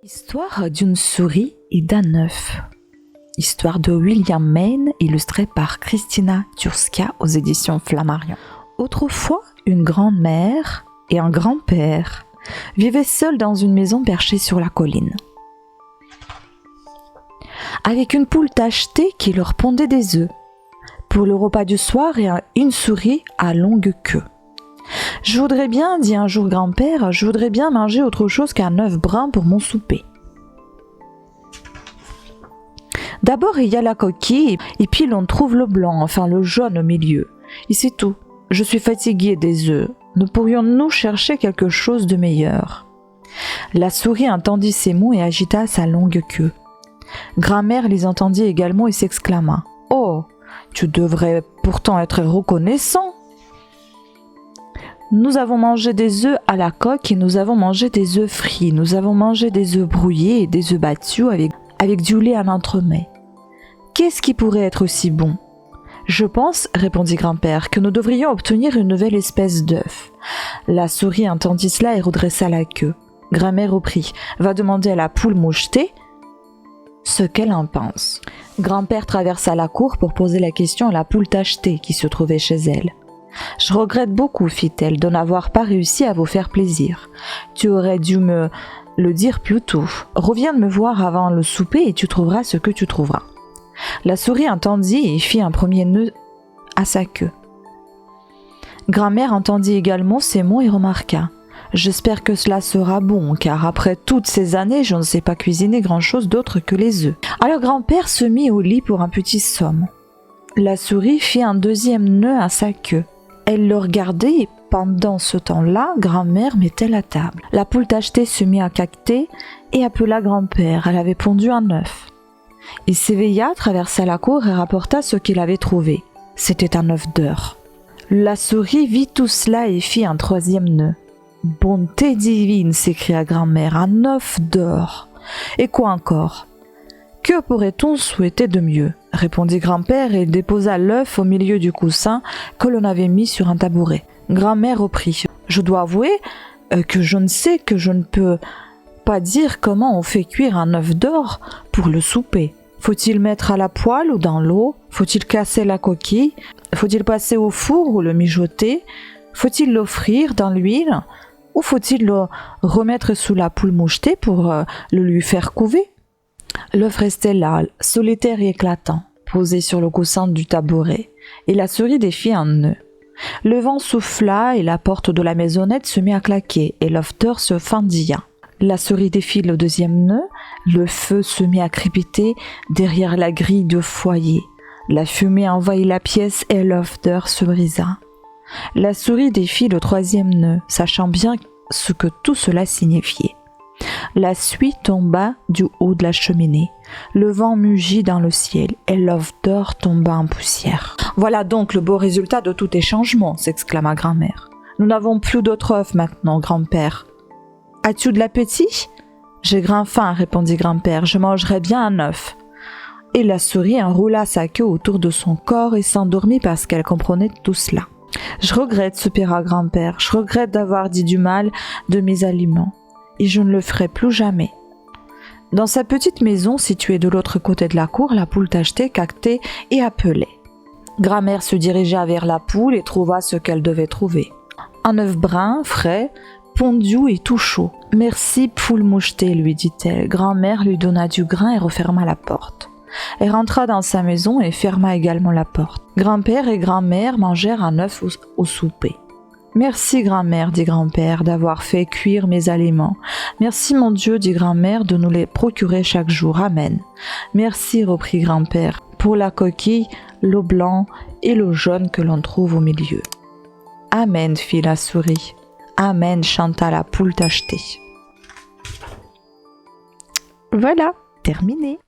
Histoire d'une souris et d'un œuf. Histoire de William Mayne, illustrée par Christina Turska aux éditions Flammarion. Autrefois, une grand-mère et un grand-père vivaient seuls dans une maison perchée sur la colline, avec une poule tachetée qui leur pondait des œufs pour le repas du soir et une souris à longue queue. « Je voudrais bien, dit un jour grand-père, je voudrais bien manger autre chose qu'un œuf brun pour mon souper. D'abord il y a la coquille, et puis l'on trouve le blanc, enfin le jaune au milieu. Et c'est tout. Je suis fatiguée des œufs. Ne pourrions-nous chercher quelque chose de meilleur ?» La souris entendit ces mots et agita sa longue queue. Grand-mère les entendit également et s'exclama : « Oh, tu devrais pourtant être reconnaissant ! Nous avons mangé des œufs à la coque et nous avons mangé des œufs frits. Nous avons mangé des œufs brouillés et des œufs battus avec du lait à l'entremet. Qu'est-ce qui pourrait être aussi bon ? Je pense, répondit grand-père, que nous devrions obtenir une nouvelle espèce d'œuf. La souris entendit cela et redressa la queue. Grand-mère reprit : Va demander à la poule mouchetée ce qu'elle en pense. Grand-père traversa la cour pour poser la question à la poule tachetée qui se trouvait chez elle. Je regrette beaucoup, fit-elle, de n'avoir pas réussi à vous faire plaisir. Tu aurais dû me le dire plus tôt. Reviens me voir avant le souper et tu trouveras ce que tu trouveras. La souris entendit et fit un premier nœud à sa queue. Grand-mère entendit également ces mots et remarqua : J'espère que cela sera bon, car après toutes ces années, je ne sais pas cuisiner grand-chose d'autre que les œufs. Alors grand-père se mit au lit pour un petit somme. La souris fit un deuxième nœud à sa queue. Elle le regardait et pendant ce temps-là, grand-mère mettait la table. La poule tachetée se mit à caqueter et appela grand-père. Elle avait pondu un œuf. Il s'éveilla, traversa la cour et rapporta ce qu'il avait trouvé. C'était un œuf d'or. La souris vit tout cela et fit un troisième nœud. « Bonté divine !» s'écria grand-mère, « un œuf d'or ! Et quoi encore ? Que pourrait-on souhaiter de mieux ? » répondit grand-père et déposa l'œuf au milieu du coussin que l'on avait mis sur un tabouret. Grand-mère reprit : « Je dois avouer que je ne peux pas dire comment on fait cuire un œuf d'or pour le souper. Faut-il mettre à la poêle ou dans l'eau ? Faut-il casser la coquille ? Faut-il passer au four ou le mijoter ? Faut-il le frire dans l'huile ? Ou faut-il le remettre sous la poule mouchetée pour le lui faire couver ? » L'œuf restait là, solitaire et éclatant, posé sur le coussin du tabouret, et la souris défit un nœud. Le vent souffla et la porte de la maisonnette se mit à claquer, et l'œuf d'or se fendilla. La souris défit le deuxième nœud, le feu se mit à crépiter derrière la grille de foyer. La fumée envahit la pièce et l'œuf d'or se brisa. La souris défit le troisième nœud, sachant bien ce que tout cela signifiait. La suie tomba du haut de la cheminée. Le vent mugit dans le ciel et l'œuf d'or tomba en poussière. « Voilà donc le beau résultat de tout échangement !» s'exclama grand-mère. « Nous n'avons plus d'autres œufs maintenant, grand-père. As-tu de l'appétit ? » « J'ai grand faim, répondit grand-père. Je mangerai bien un œuf. » Et la souris enroula sa queue autour de son corps et s'endormit parce qu'elle comprenait tout cela. « Je regrette, soupira grand-père. Je regrette d'avoir dit du mal de mes aliments. Et je ne le ferai plus jamais. » Dans sa petite maison située de l'autre côté de la cour, la poule tachetée caquetait et appelait. Grand-mère se dirigea vers la poule et trouva ce qu'elle devait trouver. Un œuf brun, frais, pondu et tout chaud. « Merci, poule mouchetée, lui dit-elle. » Grand-mère lui donna du grain et referma la porte. Elle rentra dans sa maison et ferma également la porte. Grand-père et grand-mère mangèrent un œuf au souper. « Merci, grand-mère, dit grand-père, d'avoir fait cuire mes aliments. Merci, mon Dieu, dit grand-mère, de nous les procurer chaque jour. Amen. »« Merci, reprit grand-père, pour la coquille, le blanc et le jaune que l'on trouve au milieu. »« Amen, fit la souris. »« Amen, chanta la poule tachetée. » Voilà, terminé.